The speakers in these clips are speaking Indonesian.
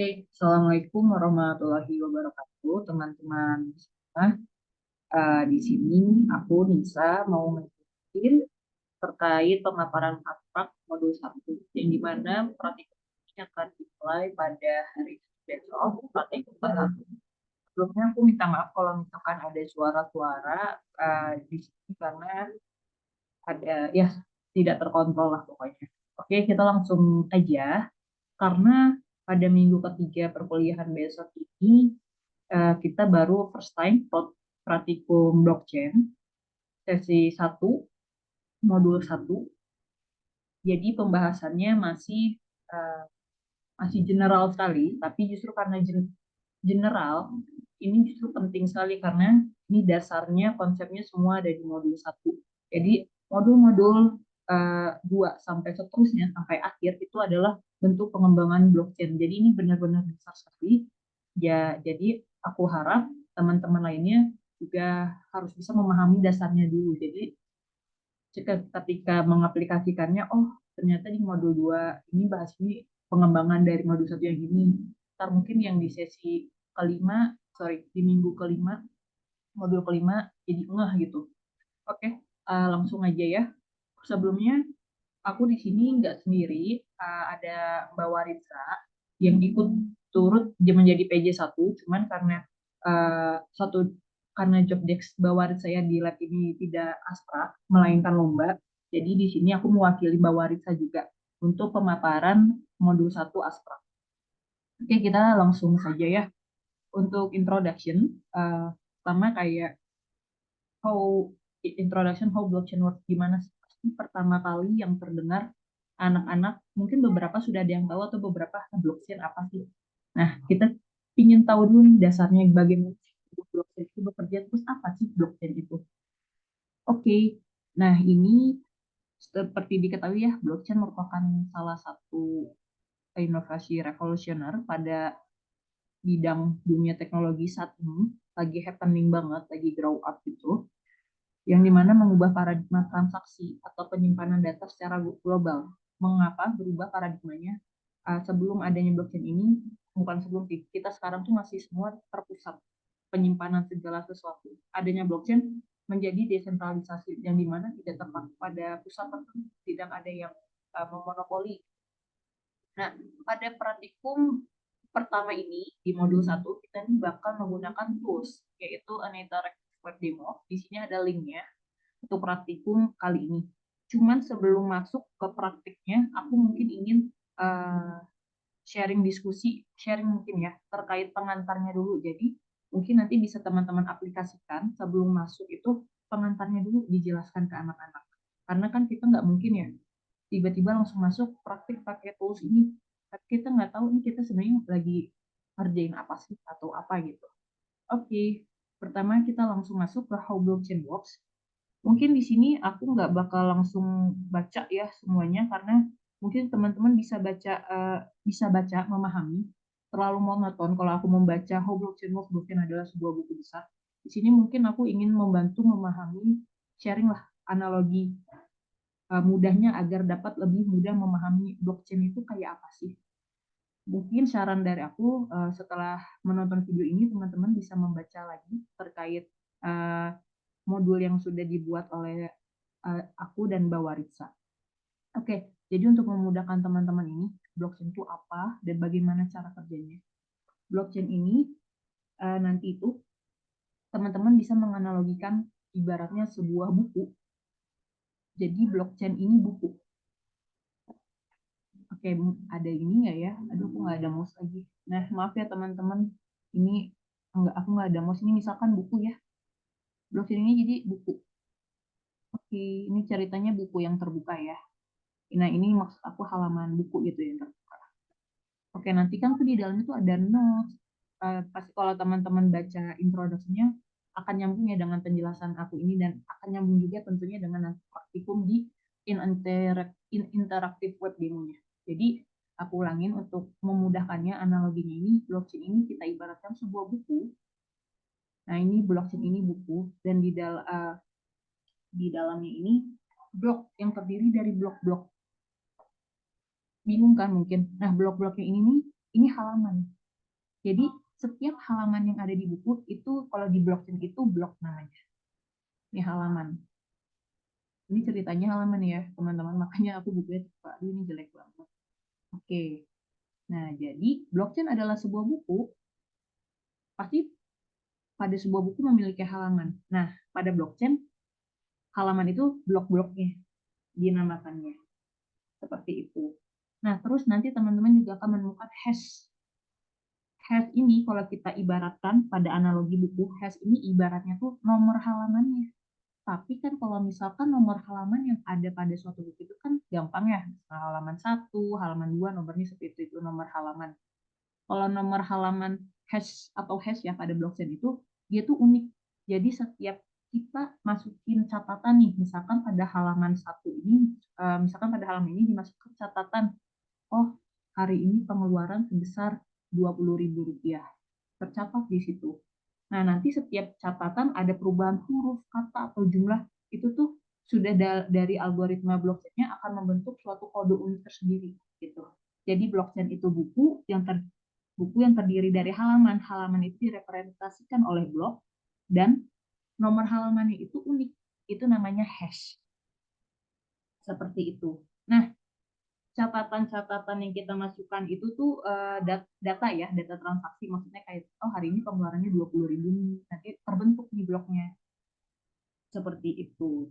Oke, Assalamualaikum warahmatullahi wabarakatuh, teman-teman semua. Di sini aku Nisa mau ngejelasin terkait pemaparan abstrak modul satu, yang dimana praktikum ini akan dimulai pada hari besok, praktikum satu. Sebelumnya aku minta maaf kalau misalkan ada suara-suara di sini karena ada ya tidak terkontrol lah pokoknya. Oke, kita langsung aja karena pada minggu ketiga perkuliahan besok ini kita baru first time praktikum blockchain sesi satu modul satu. Jadi pembahasannya uh, masih general sekali, tapi justru karena general ini justru penting sekali karena ini dasarnya konsepnya semua ada di modul satu. Jadi modul-modul 2 sampai seterusnya sampai akhir itu adalah bentuk pengembangan blockchain. Jadi ini benar-benar besar sekali. Ya, jadi aku harap teman-teman lainnya juga harus bisa memahami dasarnya dulu. Jadi ketika mengaplikasikannya, oh ternyata di modul 2 ini bahas ini pengembangan dari modul satu yang ini. Ntar mungkin yang di sesi kelima, sorry, di minggu kelima, modul kelima jadi ngeh gitu. Oke, langsung aja ya. Sebelumnya aku di sini nggak sendiri, ada Mbak Waritza yang ikut turut menjadi PJ1, cuman satu karena job desk Mbak Waritza saya di lab ini tidak asprak, melainkan lomba. Jadi di sini aku mewakili Mbak Waritza juga untuk pemaparan modul satu asprak. Oke, kita langsung saja ya. Untuk introduction, pertama kayak how introduction how blockchain works, gimana sih pasti pertama kali yang terdengar anak-anak mungkin beberapa sudah ada yang tahu atau beberapa blockchain apa sih. Nah, kita ingin tahu dulu nih dasarnya bagaimana blockchain itu bekerja, terus apa sih blockchain itu. Oke, nah ini seperti diketahui ya, blockchain merupakan salah satu inovasi revolusioner pada bidang dunia teknologi saat ini, lagi happening banget, lagi grow up gitu, yang dimana mengubah paradigma transaksi atau penyimpanan data secara global. Mengapa berubah paradigmanya? Sebelum adanya blockchain ini, bukan sebelum sih, kita sekarang tuh masih semua terpusat penyimpanan segala sesuatu. Adanya blockchain menjadi desentralisasi yang dimana tidak terpaku pada pusat tertentu, tidak ada yang memonopoli. Nah, pada praktikum pertama ini di modul satu kita bakal menggunakan tools yaitu an interactive web demo. Di sini ada linknya untuk praktikum kali ini. Cuman sebelum masuk ke praktiknya, aku mungkin ingin sharing diskusi, sharing mungkin ya, terkait pengantarnya dulu. Jadi mungkin nanti bisa teman-teman aplikasikan sebelum masuk itu pengantarnya dulu dijelaskan ke anak-anak. Karena kan kita nggak mungkin ya tiba-tiba langsung masuk praktik pakai tools ini. Tapi kita nggak tahu ini kita sebenarnya lagi ngerjain apa sih atau apa gitu. Oke, pertama kita langsung masuk ke how blockchain works. Mungkin di sini aku nggak bakal langsung baca ya semuanya karena mungkin teman-teman bisa baca memahami. Terlalu monoton kalau aku membaca How Blockchain Works, Blockchain adalah sebuah buku besar. Di sini mungkin aku ingin membantu memahami, sharing lah analogi mudahnya agar dapat lebih mudah memahami blockchain itu kayak apa sih. Mungkin saran dari aku setelah menonton video ini teman-teman bisa membaca lagi terkait uh, modul yang sudah dibuat oleh aku dan Mbak Waritsa. Oke, jadi untuk memudahkan teman-teman ini, blockchain itu apa dan bagaimana cara kerjanya. Blockchain ini nanti itu teman-teman bisa menganalogikan ibaratnya sebuah buku. Jadi blockchain ini buku. Oke, ada ini nggak ya? Aduh, aku nggak ada mouse lagi. Nah, maaf ya teman-teman. Ini aku nggak ada mouse. Ini misalkan buku ya. Blockchain ini jadi buku. Oke, ini ceritanya buku yang terbuka ya. Nah, ini maksud aku halaman buku gitu yang terbuka. Oke, nanti kan tuh di dalamnya tuh ada notes. Pasti kalau teman-teman baca introduksinya akan nyambung ya dengan penjelasan aku ini dan akan nyambung juga tentunya dengan praktikum di interactive web demonya. Jadi aku ulangin untuk memudahkannya analoginya ini blockchain ini kita ibaratkan sebuah buku. Nah ini blockchain ini buku dan di dalamnya ini blok yang terdiri dari blok-blok. Bingung kan mungkin? Nah blok-bloknya ini nih ini halaman. Jadi setiap halaman yang ada di buku itu kalau di blockchain itu blok namanya. Ini halaman. Ini ceritanya halaman ya, teman-teman. Makanya aku bukunya suka, aduh ini jelek banget. Oke. Nah, jadi blockchain adalah sebuah buku, pasti pada sebuah buku memiliki halaman. Nah, pada blockchain, halaman itu blok-bloknya dinamakannya. Seperti itu. Nah, terus nanti teman-teman juga akan menemukan hash. Hash ini kalau kita ibaratkan pada analogi buku, hash ini ibaratnya tuh nomor halamannya. Tapi kan kalau misalkan nomor halaman yang ada pada suatu buku itu kan gampang ya. Halaman 1, halaman 2, nomornya seperti itu nomor halaman. Kalau nomor halaman hash atau hash ya pada blockchain itu, dia tuh unik. Jadi setiap kita masukin catatan nih, misalkan pada halaman 1 ini, misalkan pada halaman ini dimasukkan catatan, oh hari ini pengeluaran sebesar Rp20.000 tercatat di situ. Nah, nanti setiap catatan ada perubahan huruf, kata, atau jumlah, itu tuh sudah dari algoritma blockchain-nya akan membentuk suatu kode unik tersendiri gitu. Jadi blockchain itu buku yang terdiri dari halaman. Halaman itu direpresentasikan oleh blok dan nomor halamannya itu unik. Itu namanya hash. Seperti itu. Nah, catatan-catatan yang kita masukkan itu tuh data ya, data transaksi. Maksudnya kayak, oh hari ini pengeluarannya 20.000 nih. Nanti terbentuk di bloknya. Seperti itu.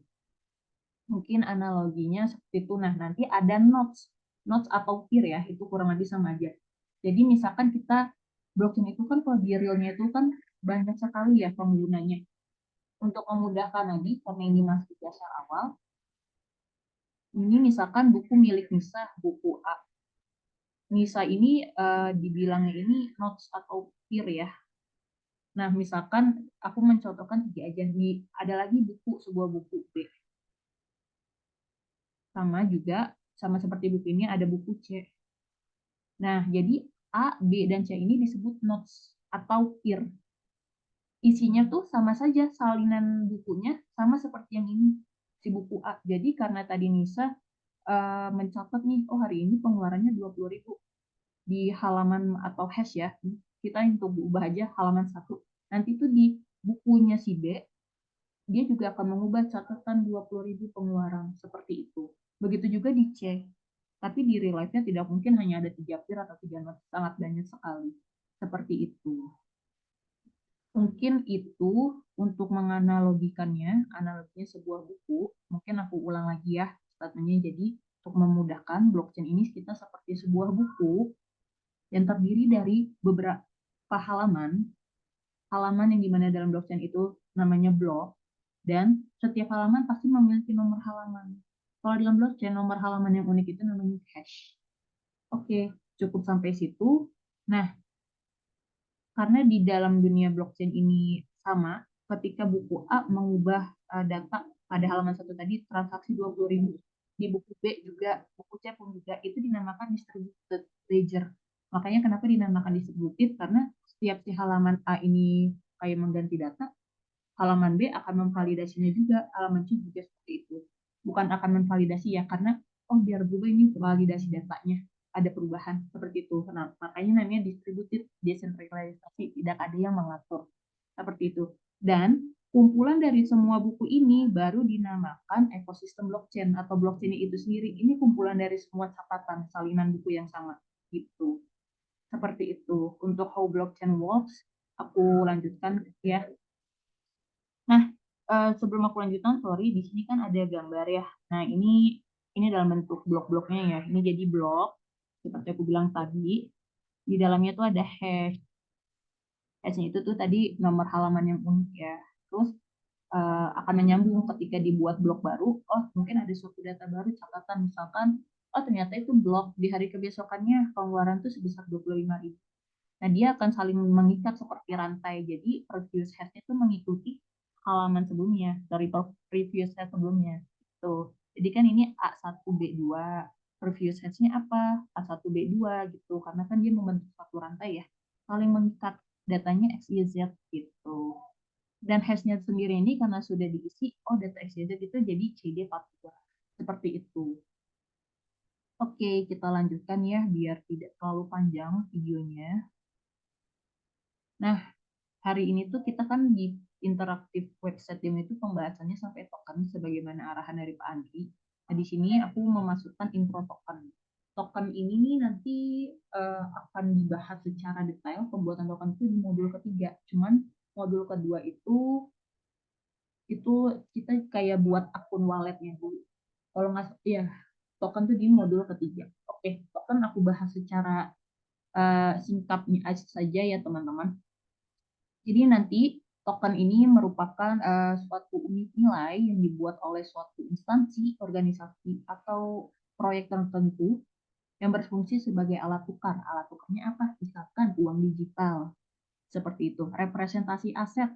Mungkin analoginya seperti itu. Nah, nanti ada notes. Notes atau peer ya, itu kurang lebih sama aja. Jadi misalkan kita, blockchain itu kan kalau di realnya itu kan banyak sekali ya penggunanya. Untuk memudahkan lagi, karena ini masih dasar awal, ini misalkan buku milik Nisa, buku A. Nisa ini dibilangnya ini notes atau peer ya. Nah, misalkan aku mencontohkan 3 aja. Ada lagi buku, sebuah buku B. Sama seperti buku ini ada buku C. Nah, jadi A, B, dan C ini disebut notes atau peer. Isinya tuh sama saja, salinan bukunya sama seperti yang ini, si buku A. Jadi karena tadi Nisa mencatat nih, oh hari ini pengeluarannya 20.000 di halaman atau hash ya, kita untuk ubah aja halaman 1. Nanti itu di bukunya si B, dia juga akan mengubah catatan 20.000 pengeluaran, seperti itu. Begitu juga di C. Tapi di real life-nya tidak mungkin hanya ada 3 peer atau 3 notes, sangat banyak sekali. Seperti itu. Mungkin itu untuk menganalogikannya, analoginya sebuah buku. Mungkin aku ulang lagi ya statementnya. Jadi untuk memudahkan, blockchain ini kita seperti sebuah buku yang terdiri dari beberapa halaman. Halaman yang dimana dalam blockchain itu namanya blok. Dan setiap halaman pasti memiliki nomor halaman. Kalau dalam blockchain, nomor halaman yang unik itu namanya hash. Oke, cukup sampai situ. Nah, karena di dalam dunia blockchain ini sama, ketika buku A mengubah data pada halaman 1 tadi transaksi 20.000, di buku B juga, buku C pun juga, itu dinamakan distributed ledger. Makanya kenapa dinamakan distributed, karena setiap si halaman A ini kayak mengganti data, halaman B akan memvalidasinya juga, halaman C juga seperti itu. Bukan akan memvalidasi ya, karena oh biar berubah ini validasi datanya, ada perubahan seperti itu. Nah, makanya namanya distributed, desentralisasi, tidak ada yang mengatur. Seperti itu. Dan kumpulan dari semua buku ini baru dinamakan ekosistem blockchain atau blockchain itu sendiri. Ini kumpulan dari semua catatan salinan buku yang sama gitu. Seperti itu. Untuk how blockchain works, aku lanjutkan ya. Nah, sebelum aku lanjutkan, sorry, di sini kan ada gambar ya. Nah, ini dalam bentuk blok-bloknya ya. Ini jadi blok, seperti aku bilang tadi. Di dalamnya tuh ada hash. Hashnya itu tuh tadi nomor halaman yang unik ya. Terus akan menyambung ketika dibuat blok baru. Oh, mungkin ada suatu data baru, catatan misalkan, oh ternyata itu blok di hari kebesokannya pengeluaran tuh sebesar 25.000. Nah, dia akan saling mengikat seperti rantai. Jadi, previous hash itu mengikuti halaman sebelumnya, dari previous hash sebelumnya. Tuh. Jadi kan ini A1B2. Previous hash-nya apa? A1B2 gitu. Karena kan dia membentuk satu rantai ya. Saling mengikat datanya XYZ gitu. Dan hash-nya sendiri ini karena sudah diisi, oh data XYZ itu jadi CD42. Seperti itu. Oke, kita lanjutkan ya biar tidak terlalu panjang videonya. Nah, hari ini tuh kita kan di interaktif website game itu pembahasannya sampai token sebagaimana arahan dari Pak Andri. Nah, di sini aku memasukkan intro token. Token ini nih nanti akan dibahas secara detail pembuatan token itu di modul ketiga. Cuman modul kedua itu kita kayak buat akun walletnya dulu. Kalau nggak, ya token tuh di modul ketiga. Oke, token aku bahas secara singkatnya aja saja ya teman-teman. Jadi nanti token ini merupakan suatu unit nilai yang dibuat oleh suatu instansi, organisasi, atau proyek tertentu yang berfungsi sebagai alat tukar. Alat tukarnya apa? Misalkan uang digital, seperti itu. Representasi aset.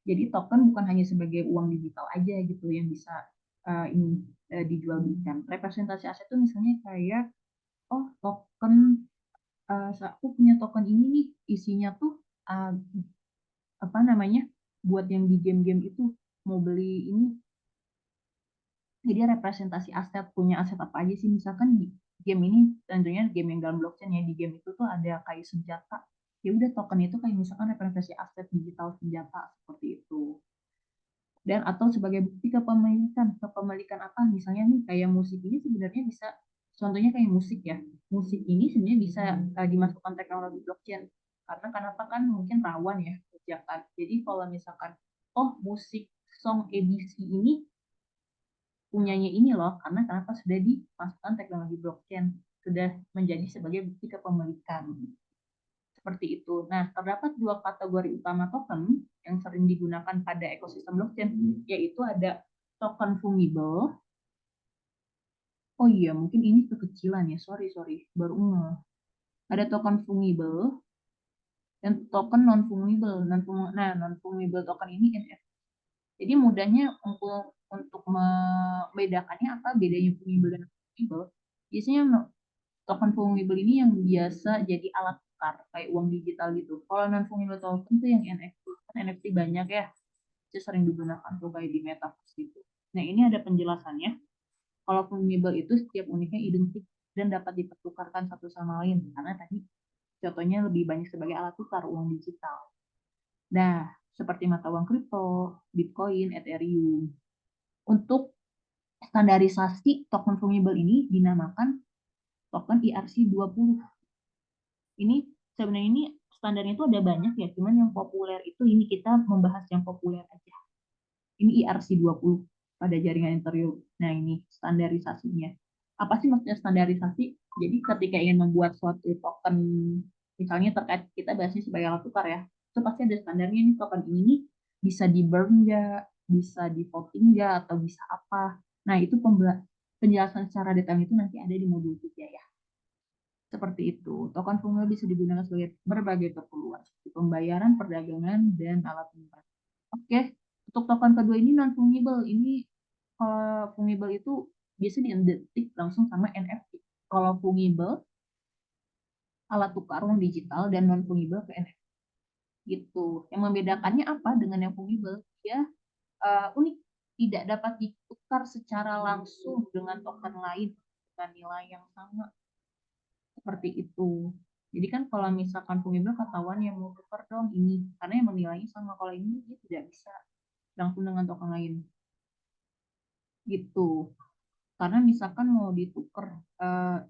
Jadi token bukan hanya sebagai uang digital aja gitu yang bisa ini dijual belikan. Representasi aset itu misalnya kayak, oh token, aku punya token ini nih, isinya tuh uh, apa namanya, buat yang di game-game itu mau beli ini, jadi representasi aset, punya aset apa aja sih, misalkan di game ini tentunya game yang dalam blockchain ya, di game itu tuh ada kayak senjata, ya udah token itu kayak misalkan representasi aset digital senjata seperti itu. Dan atau sebagai bukti kepemilikan apa, misalnya nih kayak musik ini sebenarnya bisa, contohnya kayak musik ya, musik ini sebenarnya bisa dimasukkan teknologi blockchain, karena kenapa, kan mungkin rawan ya kejahatan. Jadi kalau misalkan, oh musik song edisi ini punyanya ini loh, karena kenapa, sudah dimasukkan teknologi blockchain, sudah menjadi sebagai bukti kepemilikan. Seperti itu. Nah, terdapat dua kategori utama token yang sering digunakan pada ekosistem blockchain, yaitu ada token fungible. Oh iya, mungkin ini kekecilan ya, sorry, sorry, baru ngeh. Ada token fungible dan token non fungible. Nah, non fungible token ini NFT. Jadi mudahnya untuk membedakannya apa bedanya fungible dan non fungible. Biasanya token fungible ini yang biasa jadi alat tukar kayak uang digital gitu. Kalau non fungible token itu yang NFT. Kan NFT banyak ya, itu sering digunakan tuh kayak di metaverse gitu. Nah, ini ada penjelasannya. Kalau fungible itu setiap unitnya identik dan dapat dipertukarkan satu sama lain, karena tadi contohnya lebih banyak sebagai alat tukar uang digital. Nah, seperti mata uang kripto, Bitcoin, Ethereum. Untuk standarisasi token fungible ini dinamakan token ERC20. Ini sebenarnya ini standarnya itu ada banyak ya, cuman yang populer itu ini kita membahas yang populer aja. Ini ERC20 pada jaringan Ethereum. Nah, ini standarisasinya. Apa sih maksudnya standarisasi? Jadi ketika ingin membuat suatu token, misalnya terkait kita bahasnya sebagai alat tukar ya, itu pasti ada standarnya nih, token ini nih bisa di burn nggak, bisa di voting nggak, atau bisa apa. Nah, itu penjelasan secara detail itu nanti ada di modul 3 ya. Seperti itu. Token fungible bisa digunakan sebagai berbagai keperluan, seperti pembayaran, perdagangan, dan alat tukar. Oke, untuk token kedua ini non fungible. Ini kalau fungible itu biasanya diidentik langsung sama NFT. Kalau fungible alat tukar uang digital, dan non fungible ke NFT gitu. Yang membedakannya apa dengan yang fungible? Ya unik, tidak dapat ditukar secara langsung dengan token lain dengan nilai yang sama, seperti itu. Jadi kan kalau misalkan fungible ketahuan yang mau tukar dong ini, karena emang nilainya sama. Kalau ini dia tidak bisa langsung dengan token lain gitu. Karena misalkan mau ditukar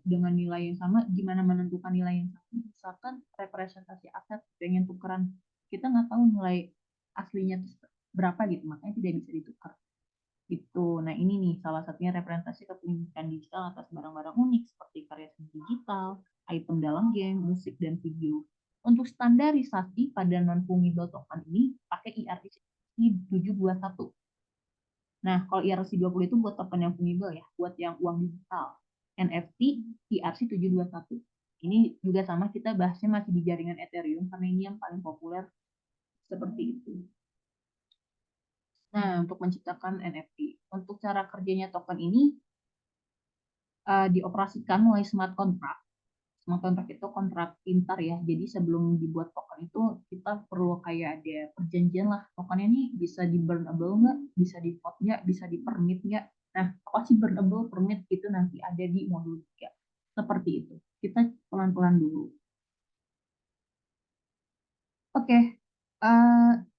dengan nilai yang sama, gimana menentukan nilai yang sama? Misalkan representasi aset pengen tukeran, kita nggak tahu nilai aslinya itu berapa gitu, makanya tidak bisa ditukar gitu. Nah, ini nih salah satunya representasi kepemilikan digital atas barang-barang unik seperti karya seni digital, item dalam game, musik, dan video. Untuk standarisasi pada non-fungible token ini pakai ERC 721. Nah, kalau ERC20 itu buat token yang fungible ya, buat yang uang digital. NFT ERC721. Ini juga sama, kita bahasnya masih di jaringan Ethereum karena ini yang paling populer, seperti itu. Nah, untuk menciptakan NFT. Untuk cara kerjanya token ini dioperasikan melalui smart contract. Smart contract itu kontrak pintar ya. Jadi sebelum dibuat token itu kita perlu kayak ada perjanjian lah. Tokennya ini bisa di burnable nggak, bisa di vote nggak, bisa di permit nggak. Nah, apa sih burnable, permit itu nanti ada di modul 3. Seperti itu. Kita pelan-pelan dulu. Oke,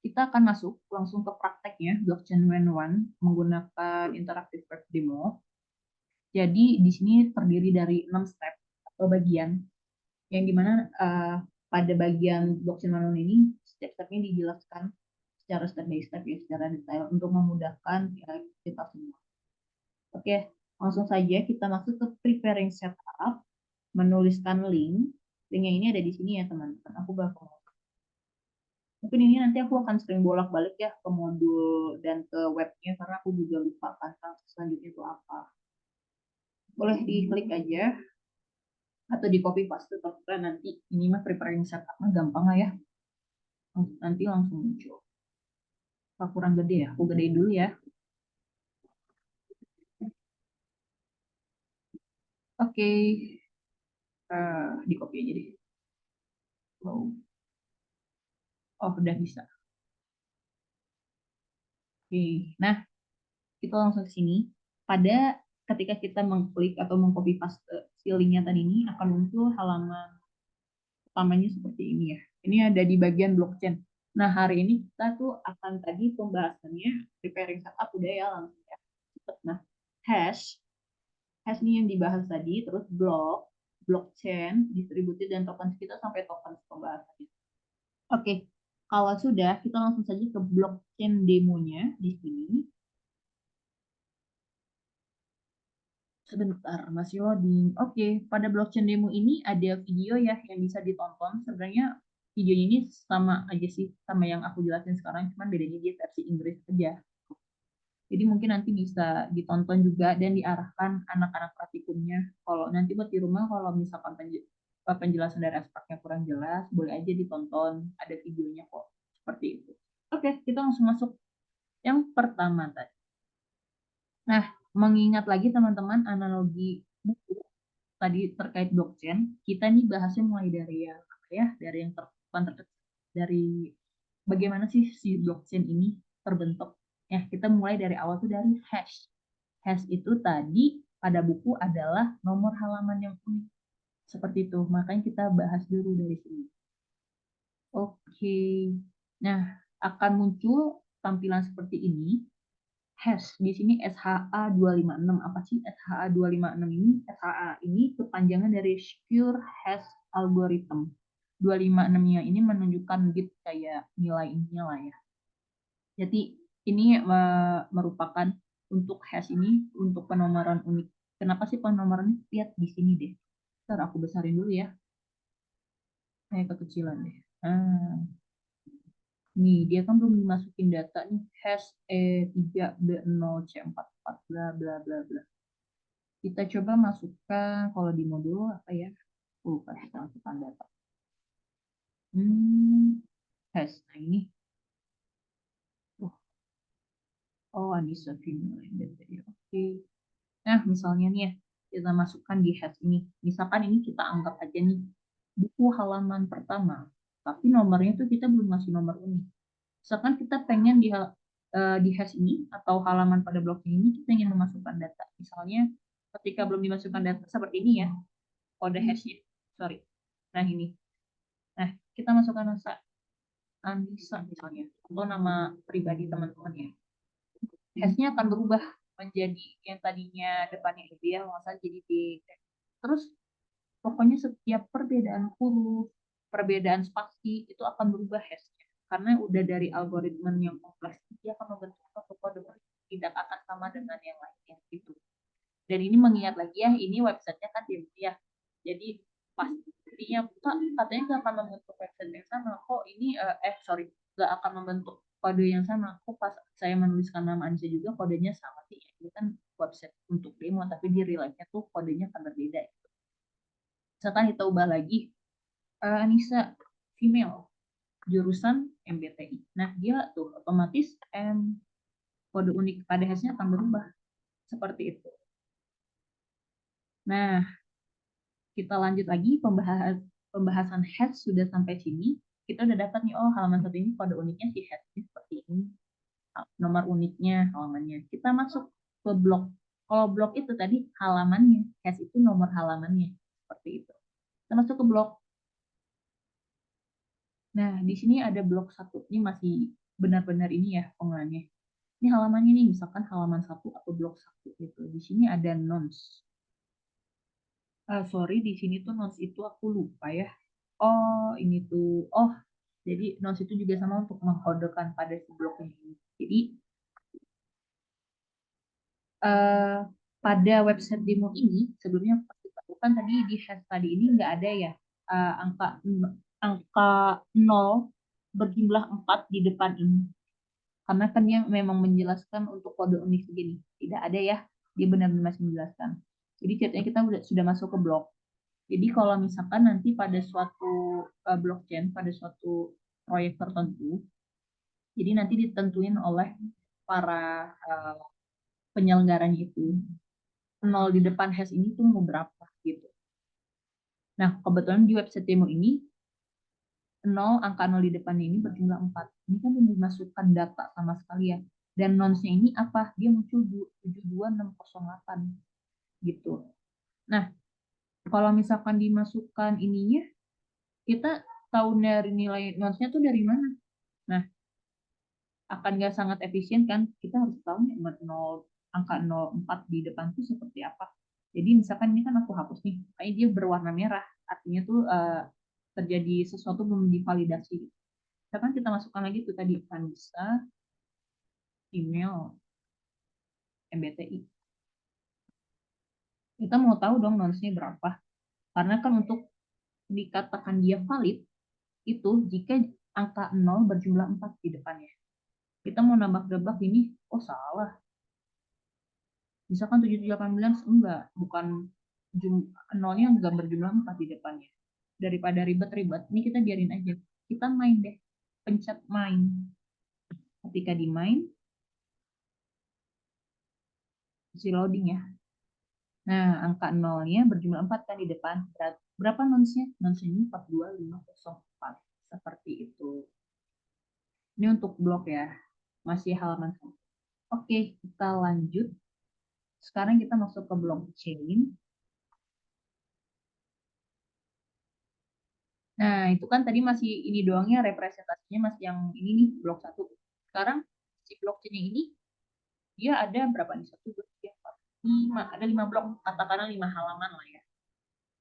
kita akan masuk langsung ke prakteknya blockchain one menggunakan interactive web demo. Jadi di sini terdiri dari 6 step atau bagian yang dimana pada bagian blockchain one ini step-stepnya dijelaskan secara step by step ya, secara detail untuk memudahkan ya, kita semua. Oke, langsung saja kita masuk ke preparing setup, menuliskan link. Linknya ini ada di sini ya teman-teman. Aku bakal mungkin ini nanti aku akan sering bolak-balik ya ke modul dan ke webnya karena aku juga lupa kan selanjutnya itu apa. Boleh diklik aja atau di copy paste terserah nanti. Ini mah preparing setupnya gampang lah ya. Nanti langsung muncul. Kalau kurang gede ya, aku gedein dulu ya. Oke, di copy aja deh. Oh, udah bisa. Oke, nah kita langsung ke sini. Pada ketika kita mengklik atau mengcopy paste si linknya tadi ini akan muncul halaman utamanya seperti ini ya. Ini ada di bagian blockchain. Nah, hari ini kita tuh akan tadi pembahasannya preparing setup udah ya langsung ya. Nah, hash ini yang dibahas tadi, terus blockchain, distributed dan token kita sampai token pembahasannya. Oke, kalau sudah kita langsung saja ke blockchain demonya di sini. Sebentar, masih loading. Oke, pada blockchain demo ini ada video ya yang bisa ditonton. Sebenarnya videonya ini sama aja sih sama yang aku jelasin sekarang, cuman bedanya dia versi Inggris aja. Jadi mungkin nanti bisa ditonton juga dan diarahkan anak-anak praktikumnya. Kalau nanti buat di rumah, kalau misalkan penjelasan dari aspeknya kurang jelas, boleh aja ditonton. Ada videonya kok. Seperti itu. Oke, kita langsung masuk yang pertama tadi. Nah, mengingat lagi teman-teman analogi buku tadi terkait blockchain, kita nih bahasnya mulai dari yang apa ya, dari yang dari bagaimana sih si blockchain ini terbentuk. Ya, kita mulai dari awal tuh dari hash. Hash itu tadi pada buku adalah nomor halaman yang unik. Seperti itu. Makanya kita bahas dulu dari sini. Oke. Nah, akan muncul tampilan seperti ini. Hash di sini SHA-256. Apa sih SHA-256 ini? SHA ini kepanjangan dari Secure Hash Algorithm. 256-nya ini menunjukkan bit kayak nilai ininya lah ya. Jadi ini merupakan untuk hash ini untuk penomoran unik. Kenapa sih penomoran ini? Lihat di sini deh. Ntar aku besarin dulu ya. Kayak kekecilan deh. Nih, dia kan belum dimasukin data nih. Hash E3B0C44 bla bla bla bla. Kita coba masukkan kalau di modul apa ya? Lupa kita masukkan data. Hash. Nah ini. Oh, Anissa Vino. Oke. Nah, misalnya nih ya, kita masukkan di hash ini. Misalkan ini kita anggap aja nih, buku halaman pertama. Tapi nomornya tuh kita belum ngasih nomor unik. Misalkan kita pengen di hash ini atau halaman pada bloknya ini, kita ingin memasukkan data. Misalnya, ketika belum dimasukkan data seperti ini ya, kode hashnya. Sorry. Nah, ini. Nah, kita masukkan Anissa misalnya. Atau nama pribadi teman-teman ya. Hashnya akan berubah menjadi yang tadinya depannya ideal masa jadi D. Terus pokoknya setiap perbedaan huruf, perbedaan spasi itu akan berubah hashnya karena udah dari algoritma yang kompleks dia akan membentuk satu kode tidak akan sama dengan yang lainnya gitu. Dan ini mengingat lagi ya ini websitenya kan dia ya jadi pastinya katanya nggak akan membentuk website yang sama kok ini sorry nggak akan membentuk kode yang sama kok pas saya menuliskan nama Anissa juga kodenya sama sih ini kan website untuk demo tapi di real life-nya tuh kodenya akan berbeda. Misalkan kita ubah lagi Anissa female jurusan MBTI. Nah dia tuh otomatis kode unik pada hashnya akan berubah seperti itu. Nah kita lanjut lagi pembahasan hash sudah sampai sini. Kita udah dapat nih oh halaman satu ini kode uniknya si hash ini seperti ini. Nomor uniknya halamannya. Kita masuk ke blok. Kalau blok itu tadi halamannya, hash itu nomor halamannya. seperti itu. Kita masuk ke blok. Nah, di sini ada blok satu. Ini masih benar-benar ini ya pengolahannya. Ini halamannya nih, misalkan halaman satu atau blok satu gitu. Di sini ada nonce. Sorry, di sini tuh nonce itu aku lupa ya. Oh, ini tuh. Oh, jadi nonce itu juga sama untuk mengkodekan pada si blok ini. Jadi eh, pada website demo ini sebelumnya pas kita lakukan tadi di hash tadi ini nggak ada ya angka 0 berjumlah 4 di depan ini. Karena kan dia memang menjelaskan untuk kode unik segini. Tidak ada ya, dia benar-benar masih menjelaskan. Jadi ceritanya kita sudah masuk ke blok. Jadi kalau misalkan nanti pada suatu blockchain, pada suatu proyek tertentu, jadi nanti ditentuin oleh para penyelenggaranya itu. Nol di depan hash ini tuh mau berapa gitu. Nah, kebetulan di website demo ini nol, angka 0 di depannya ini berjumlah 4. Ini kan belum dimasukkan data sama sekali ya. Dan nonsnya ini apa? Dia muncul 72608 gitu. Nah, kalau misalkan dimasukkan ininya, kita tahu dari nilai nonsnya tuh dari mana? Nah, akan nggak sangat efisien kan? Kita harus tahu nih 0, angka 04 di depan tuh seperti apa. Jadi misalkan ini kan aku hapus nih, kayak dia berwarna merah, artinya tuh terjadi sesuatu belum divalidasi. Misalkan kita masukkan lagi tuh tadi Anissa, email, MBTI. Kita mau tahu dong nonsnya berapa. Karena kan untuk dikatakan dia valid, itu jika angka 0 berjumlah 4 di depannya. Kita mau nambah-nambah ini, oh salah. Misalkan 7789, enggak, bukan nolnya enggak berjumlah 4 di depannya. Daripada ribet-ribet, ini kita biarin aja. Kita main deh, pencet main. Ketika di main, isi loading ya. Nah, angka nolnya berjumlah 4 kan di depan. Berapa nonsnya? Nonsnya ini 42504. Seperti itu. Ini untuk blok ya. Masih halaman 1. Oke, kita lanjut. Sekarang kita masuk ke blockchain. Nah, itu kan tadi masih ini doangnya representasinya masih yang ini nih, blok satu. Sekarang si blockchain ini dia ada berapa nih? Satu, dua, tiga, empat, lima. Ada 5 blok, katakanlah 5 halaman lah ya.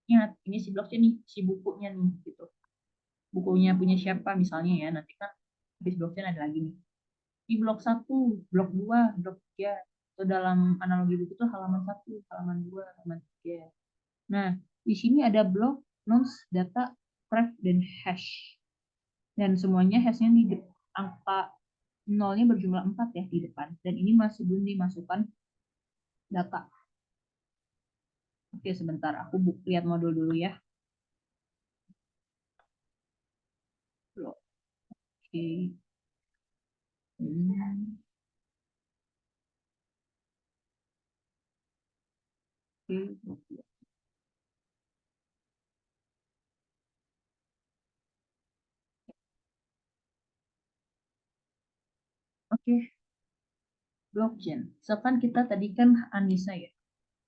Ingat, ini si blockchain nih, si bukunya nih gitu. Bukunya punya siapa misalnya ya, nanti kan habis blockchain ada lagi nih. Di blok satu, blok dua, blok tiga. Itu dalam analogi buku itu halaman satu, halaman dua, halaman tiga. Nah, di sini ada blok nonce, data, pref, dan hash. Dan semuanya hashnya di angka nolnya berjumlah 4 ya di depan. Dan ini masih belum dimasukkan data. Oke, sebentar. Aku lihat modul dulu ya. Oke. Hmm. Oke. Oke, blockchain. Misalkan kita tadi kan Anissa ya.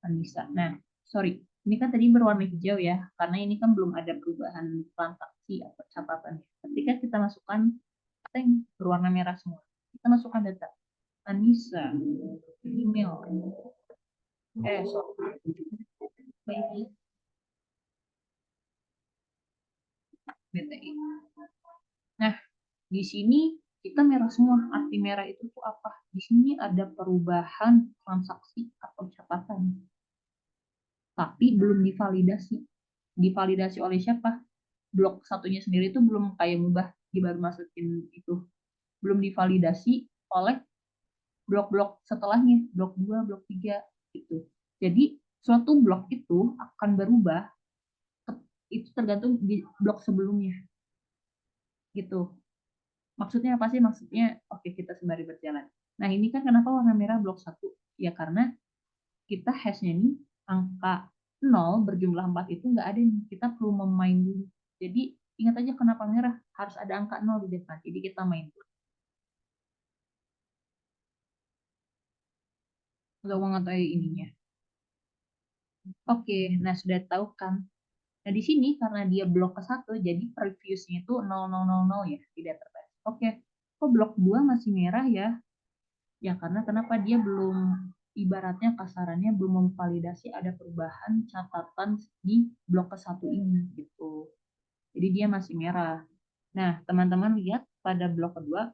Anissa. Nah, sorry. Ini kan tadi berwarna hijau ya, karena ini kan belum ada perubahan transaksi atau catatan. Ketika kita masukkan, kita yang berwarna merah semua. Kita masukkan data. Anissa, email, sorry, BTI. Nah, di sini kita merah semua. Arti merah itu tuh apa? Di sini ada perubahan transaksi atau catatan, tapi belum divalidasi. Divalidasi oleh siapa? Blok satunya sendiri itu belum kayak mubah, baru masukin itu. Belum divalidasi oleh blok-blok setelahnya, blok 2, blok 3 gitu. Jadi suatu blok itu akan berubah itu tergantung di blok sebelumnya gitu. Maksudnya apa sih? Maksudnya, oke kita sembari berjalan. Nah ini kan kenapa warna merah blok satu? Ya karena kita hashnya ini angka 0 berjumlah 4 itu nggak ada nih. Kita perlu memain dulu. Jadi ingat aja kenapa merah. Harus ada angka 0 di depan. Jadi kita main dulu. Nggak mau ngatain ininya. Oke, nah sudah tahu kan Nah, di sini karena dia blok ke 1, jadi previousnya itu 0000 ya di database. Oke, kok blok 2 masih merah ya? Ya, karena kenapa dia belum, ibaratnya kasarannya belum memvalidasi ada perubahan catatan di blok ke 1 ini gitu. Jadi dia masih merah. Nah, teman-teman lihat pada blok kedua,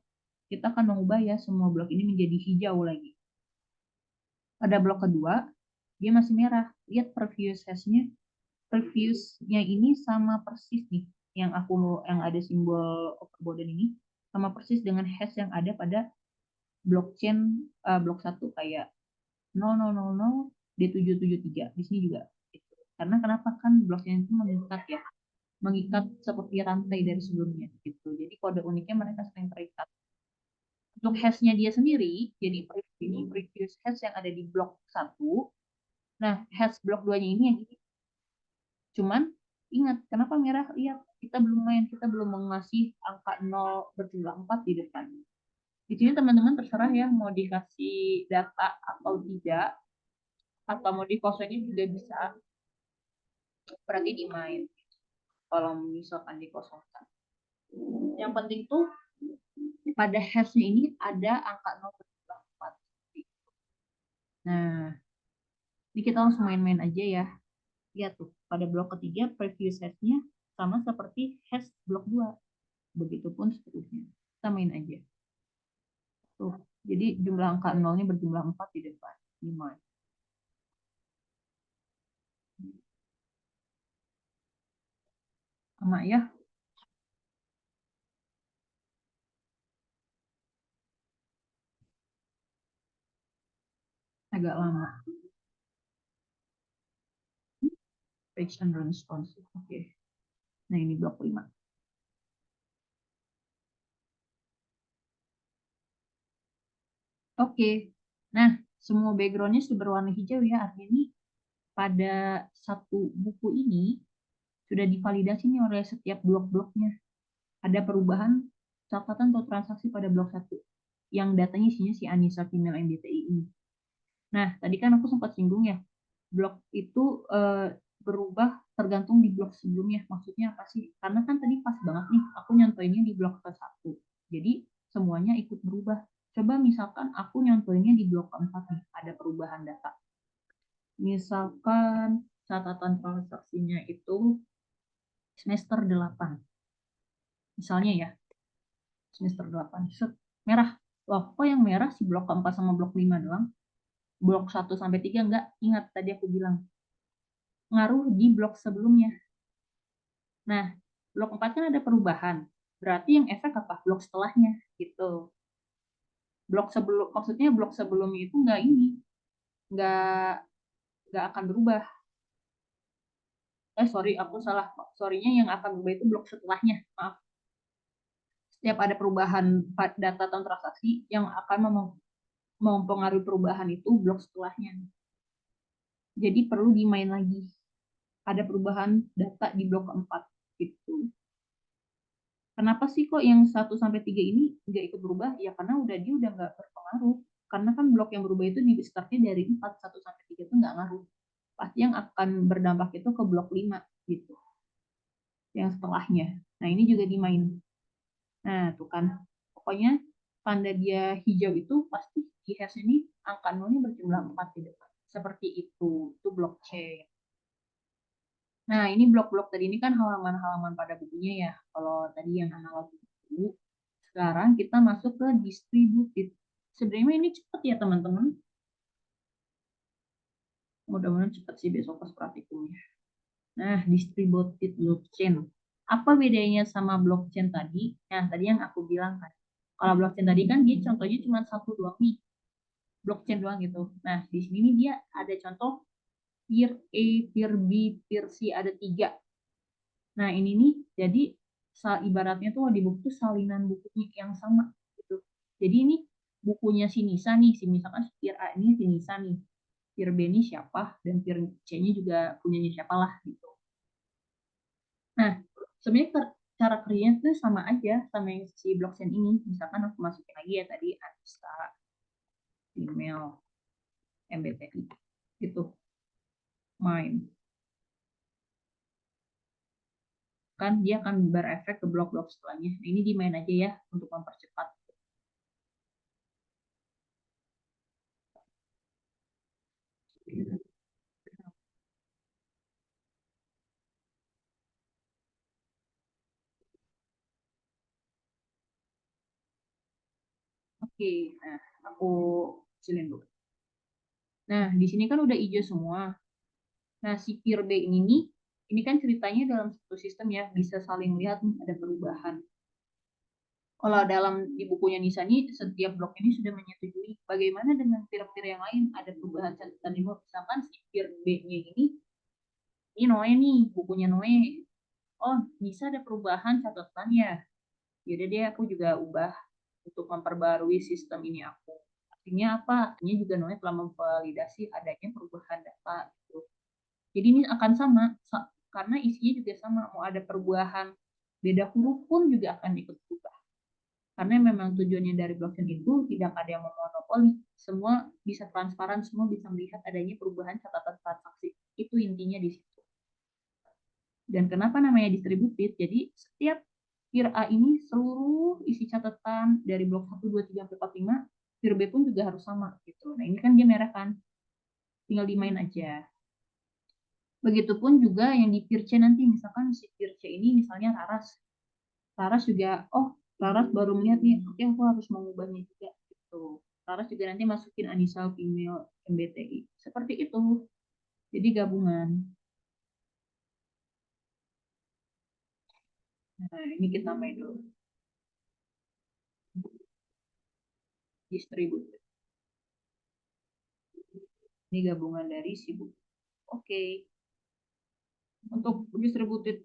kita akan mengubah ya semua blok ini menjadi hijau lagi. Pada blok kedua, dia masih merah. Lihat previous hash-nya. Previous-nya ini sama persis nih. Yang ada simbol overboded ini. Sama persis dengan hash yang ada pada blockchain blok 1 kayak 0000 D773. Di sini juga. Gitu. Karena kenapa kan blockchain itu mengikat ya. Mengikat seperti rantai dari sebelumnya. Gitu. Jadi kode uniknya mereka sering terikat. Untuk hash-nya dia sendiri, jadi previous hash yang ada di blok 1. Nah, hash blok 2-nya ini yang ini. Cuman ingat, kenapa merah? Lihat, kita belum mengasih angka 0 berjumlah 4 di depan. Di sini teman-teman terserah ya mau dikasih data atau tidak, atau mau dikosongin juga bisa. Berarti di main. Kalau misalkan dikosongkan. Yang penting tuh pada hash-nya ini ada angka 0 berjumlah 4. Nah, ini kita langsung main-main aja ya. Lihat tuh, pada blok ketiga previous hash-nya sama seperti hash blok 2. Begitupun seterusnya. Kita main aja. Tuh, jadi jumlah angka 0-nya berjumlah 4 di depan. 5. Sama ya, agak lama. Page and responsive. Oke. Nah, ini blok 5. Oke. Nah, semua background-nya sudah berwarna hijau ya. Artinya ini pada satu buku ini sudah divalidasi nih oleh setiap blok-bloknya. Ada perubahan catatan atau transaksi pada blok 1 yang datanya isinya si Anissa Female MBTI ini. Nah, tadi kan aku sempat singgung ya, blok itu berubah tergantung di blok sebelumnya. Maksudnya apa sih? Karena kan tadi pas banget nih, aku nyontoinnya di blok ke-1. Jadi, semuanya ikut berubah. Coba misalkan aku nyontoinnya di blok ke-4 nih, ada perubahan data. Misalkan catatan transaksinya itu semester 8. Misalnya ya, semester 8. Set, merah. Loh, kok yang merah si blok ke-4 sama blok 5 doang? Blok 1 sampai 3 enggak. Ingat tadi aku bilang ngaruh di blok sebelumnya. Nah, blok 4 kan ada perubahan. Berarti yang efek apa? Blok setelahnya gitu. Blok sebelum maksudnya blok sebelumnya itu enggak ini, enggak akan berubah. Sorry, aku salah. Sorry-nya yang akan berubah itu blok setelahnya. Maaf. Setiap ada perubahan data atau transaksi yang akan mempengaruhi perubahan itu blok setelahnya. Jadi perlu dimain lagi. Ada perubahan data di blok 4 gitu. Kenapa sih kok yang 1 sampai 3 ini nggak ikut berubah? Ya karena dia udah nggak berpengaruh. Karena kan blok yang berubah itu di startnya dari 4, 1 sampai 3 itu nggak ngaruh. Pasti yang akan berdampak itu ke blok 5 gitu. Yang setelahnya. Nah ini juga dimain. Nah tuh kan. Pokoknya tanda dia hijau itu pasti di hash ini angka 0-nya berjumlah 4 di depan. Seperti itu. Itu blockchain. Nah, ini blok-blok tadi ini kan halaman-halaman pada bukunya ya. Kalau tadi yang analog itu, sekarang kita masuk ke distributed. Sebenarnya ini cepat ya teman-teman. Mudah-mudahan cepat sih besok pas praktikumnya. Nah, distributed blockchain. Apa bedanya sama blockchain tadi? Nah, tadi yang aku bilang kan. Kalau blockchain tadi kan dia contohnya cuma satu doang nih. Blockchain doang gitu. Nah, di sini nih dia ada contoh peer A, peer B, peer C, ada 3. Nah, ini nih jadi ibaratnya tuh di buku tuh salinan bukunya yang sama gitu. Jadi ini bukunya si Nisa nih, si misalkan peer A ini si Nisa nih. Peer B ini siapa dan peer C-nya juga punyanya siapa lah gitu. Nah, sebenarnya cara kerjanya tuh sama aja sama yang si blockchain ini. Misalkan aku masukin lagi ya tadi Anissa, email, MBTI gitu. Main. kan dia akan berefek ke blok-blok setelahnya. Nah, ini dimain aja ya untuk mempercepat. Oke, nah aku kecilin dulu. Nah, di sini kan udah hijau semua. Nah, si peer B ini kan ceritanya dalam satu sistem ya, bisa saling melihat nih ada perubahan. Kalau dalam di bukunya Nisa ini, setiap blok ini sudah menyetujui bagaimana dengan peer-peer yang lain, ada perubahan catatan di blok. Misalkan si peer B-nya ini Noe nih, bukunya Noe. Oh, Nisa ada perubahan catatannya. Jadi dia aku juga ubah untuk memperbarui sistem ini aku. Artinya apa? Artinya juga Noe telah memvalidasi adanya perubahan data gitu. Jadi ini akan sama karena isinya juga sama. Mau ada perubahan beda huruf pun juga akan ikut berubah. Karena memang tujuannya dari blockchain itu tidak ada yang memonopoli. Semua bisa transparan, semua bisa melihat adanya perubahan catatan transaksi. Itu intinya di situ. Dan kenapa namanya distributed? Jadi setiap peer A ini seluruh isi catatan dari blok 1, 2, 3, 4, 5, peer B pun juga harus sama gitu. Nah ini kan dia merah kan, tinggal dimain aja. Begitupun juga yang di peer C nanti, misalkan si peer C ini misalnya Raras. Raras juga, oh Raras baru melihat nih, oke aku harus mengubahnya juga gitu. Raras juga nanti masukin Anissa, female, MBTI. Seperti itu. Jadi gabungan. Nah, ini kita main dulu. Distribute. Ini gabungan dari si buku. Oke. Untuk distributed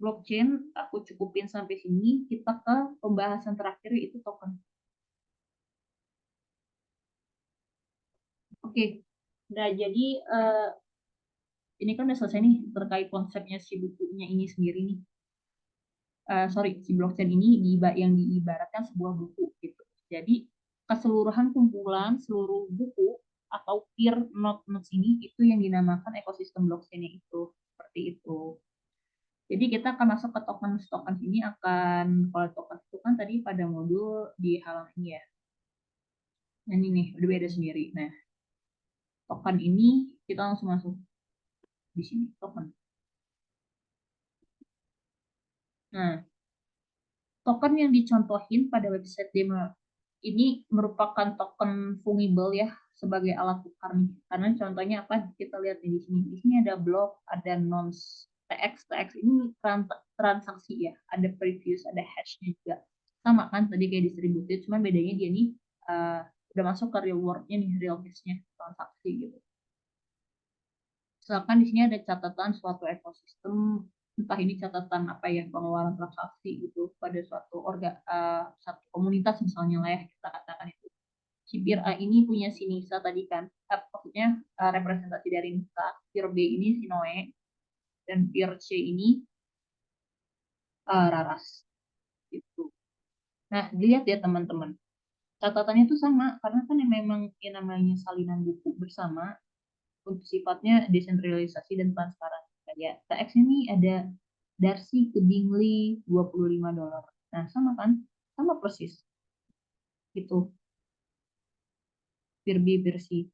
blockchain, aku cukupin sampai sini. Kita ke pembahasan terakhir, itu token. Oke. Nah, jadi ini kan udah selesai nih terkait konsepnya si bukunya ini sendiri nih. Sorry, si blockchain ini yang diibaratkan sebuah buku gitu. Jadi keseluruhan kumpulan seluruh buku atau peer nodes ini itu yang dinamakan ekosistem blockchain itu seperti itu. Jadi kita akan masuk ke token ini akan kalau token itu kan tadi pada modul di halaman ini ya. Nah ini nih udah beda sendiri. Nah token ini kita langsung masuk di sini token. Nah token yang dicontohin pada website demo ini merupakan token fungible ya sebagai alat tukar nih. Karena contohnya apa? Kita lihat di sini. Di sini ada block, ada nonce, TX, TX ini transaksi ya. Ada previous, ada hashnya juga. Sama kan tadi kayak distributed, cuman bedanya dia nih uh, udah masuk ke rewardnya nih, real cash-nya transaksi gitu. Misalkan di sini ada catatan suatu ekosistem, entah ini catatan apa ya, pengeluaran transaksi gitu pada satu komunitas misalnya lah ya kita katakan itu. Si peer A ini punya si Nisa tadi kan, maksudnya representasi dari Nisa, peer B ini si Noe, dan peer C ini Raras gitu. Nah, dilihat ya teman-teman, catatannya itu sama karena kan yang memang yang namanya salinan buku bersama untuk sifatnya desentralisasi dan transparan. Kayak TX ini ada Darcy ke Bingley $25. Nah, sama kan? Sama persis. Itu Virbi versi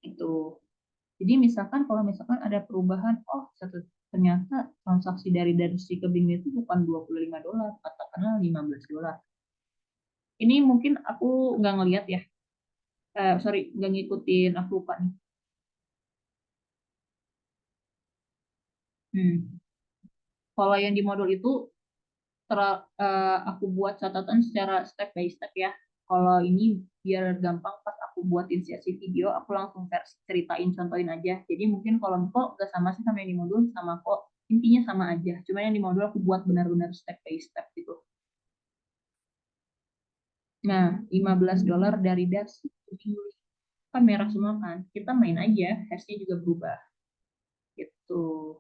itu. Jadi misalkan kalau misalkan ada perubahan, oh ternyata transaksi dari Darcy ke Bingley itu bukan $25, katakanlah $15. Ini mungkin aku nggak ngelihat ya. Sorry, nggak ngikutin, aku lupa nih. Kalau yang di modul itu aku buat catatan secara step by step ya. Kalau ini biar gampang pas aku buatin sesi video, aku langsung versi ceritain, contohin aja. Jadi mungkin kalau kok nggak sama sih sama yang di modul, sama kok intinya sama aja. Cuma yang di modul aku buat benar-benar step by step gitu. Nah, $15 dari das kan merah semua kan. Kita main aja, hashnya juga berubah gitu.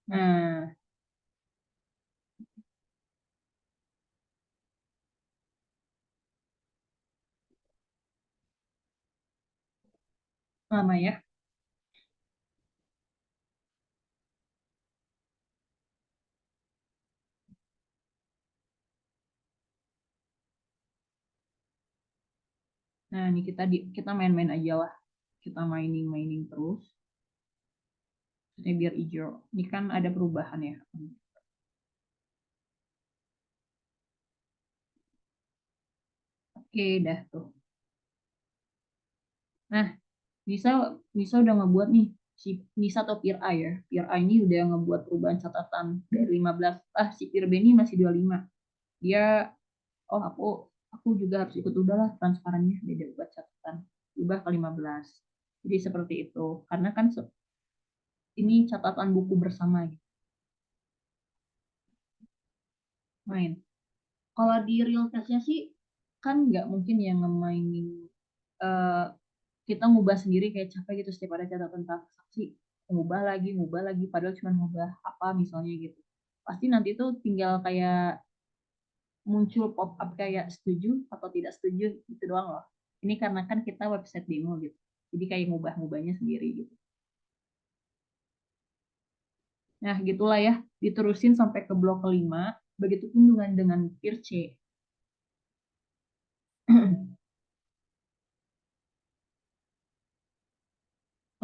Nah, lama ya. Nah, ini kita main-main aja lah. Kita mining terus. Ini biar hijau. Ini kan ada perubahan ya. Oke, dah tuh. Nah, Nisa Nisa udah ngebuat nih si Nisa atau Peer A ya. Peer A ini udah ngebuat perubahan catatan dari 15. Si Peer B ini masih 25. Dia oh aku juga harus ikut udahlah transparannya beda buat catatan. Ubah ke 15. Jadi seperti itu. Karena kan ini catatan buku bersama gitu. Main. Kalau di real case-nya sih kan nggak mungkin yang ngemainin eh, kita ngubah sendiri kayak capek gitu setiap ada catatan transaksi ngubah lagi padahal cuma ngubah apa misalnya gitu pasti nanti tuh tinggal kayak muncul pop up kayak setuju atau tidak setuju gitu doang loh ini karena kan kita website demo gitu jadi kayak ngubah-ngubahnya sendiri gitu nah gitulah ya diterusin sampai ke blok kelima begitupun dengan peer C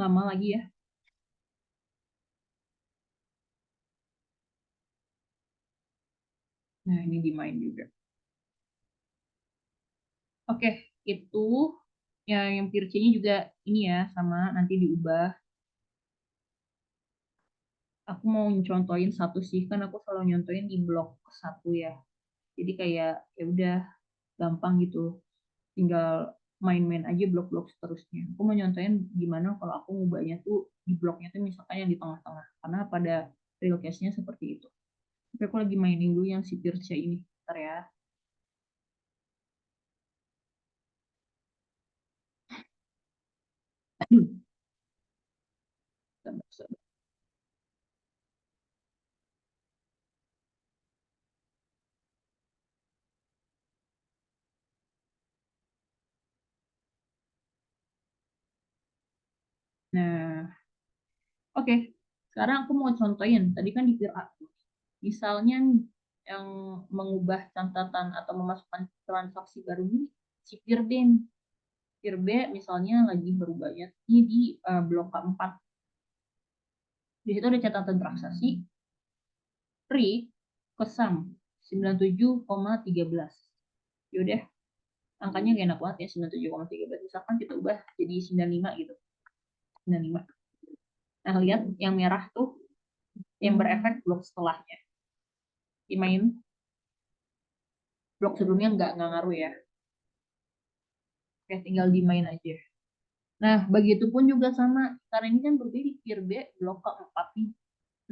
lama lagi ya nah ini di main juga oke itu ya yang peer C-nya juga ini ya sama nanti diubah aku mau contohin satu sih kan aku selalu nyontohin di blog satu ya jadi kayak ya udah gampang gitu tinggal main-main aja blok-blok seterusnya aku mau nyontohin gimana kalau aku ngubahnya tuh di blognya tuh misalkan yang di tengah-tengah karena pada real case-nya seperti itu tapi aku lagi mainin dulu yang si Pirce ini ntar ya Sabar, sabar. Nah oke sekarang aku mau contohin tadi kan di Pir A misalnya yang mengubah catatan atau memasukkan transaksi baru ini si Firden. Fir B misalnya lagi berubahnya ini di blok keempat. Di situ ada catatan transaksi RI ke SAM 97,13. Yaudah, angkanya gak enak banget ya 97,13. Misalkan kita ubah jadi 95 gitu. 95. Nah, lihat yang merah tuh yang berefek blok setelahnya. Dimain blok sebelumnya nggak ngaruh ya. Oke, tinggal dimain aja. Nah, begitupun juga sama. Karena ini kan berbeda di Fir B blok keempat nih.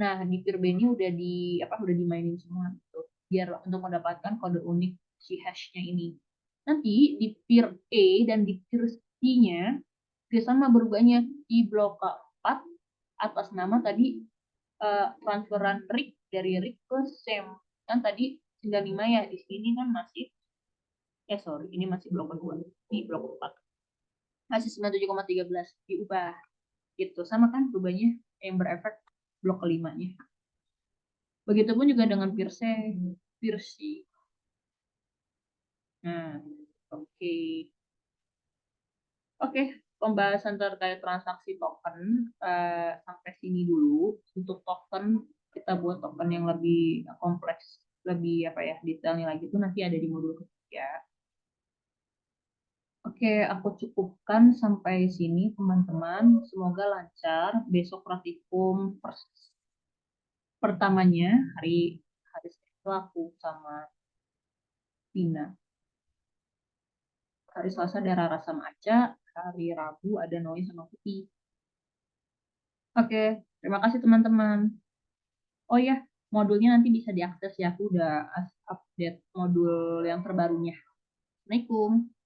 Nah, di Peer B ini udah udah dimainin semua gitu. Biar untuk mendapatkan kode unik si hashnya ini. Nanti di Peer A dan di Peer C-nya dia sama berubahnya di blok keempat atas nama tadi transferan Rick dari Rick ke Sam. Kan tadi 95 ya, di sini kan masih sorry, ini masih blok kedua. Di blok 4. Masih 97,13 diubah gitu. Sama kan berubahnya yang berefek blok kelimanya. Begitupun juga dengan Pierce, Pierce. Nah, oke. Oke, pembahasan terkait transaksi token sampai sini dulu. Untuk token, kita buat token yang lebih kompleks, lebih apa ya, detailnya lagi itu nanti ada di modul ketiga. Oke, aku cukupkan sampai sini teman-teman. Semoga lancar. Besok praktikum pertamanya hari hari Sabtu aku sama Tina. Hari Selasa ada Rara sama Aca, hari Rabu ada Noi sama Putih. Oke, terima kasih teman-teman. Oh ya, modulnya nanti bisa diakses ya. Aku udah update modul yang terbarunya. Assalamualaikum.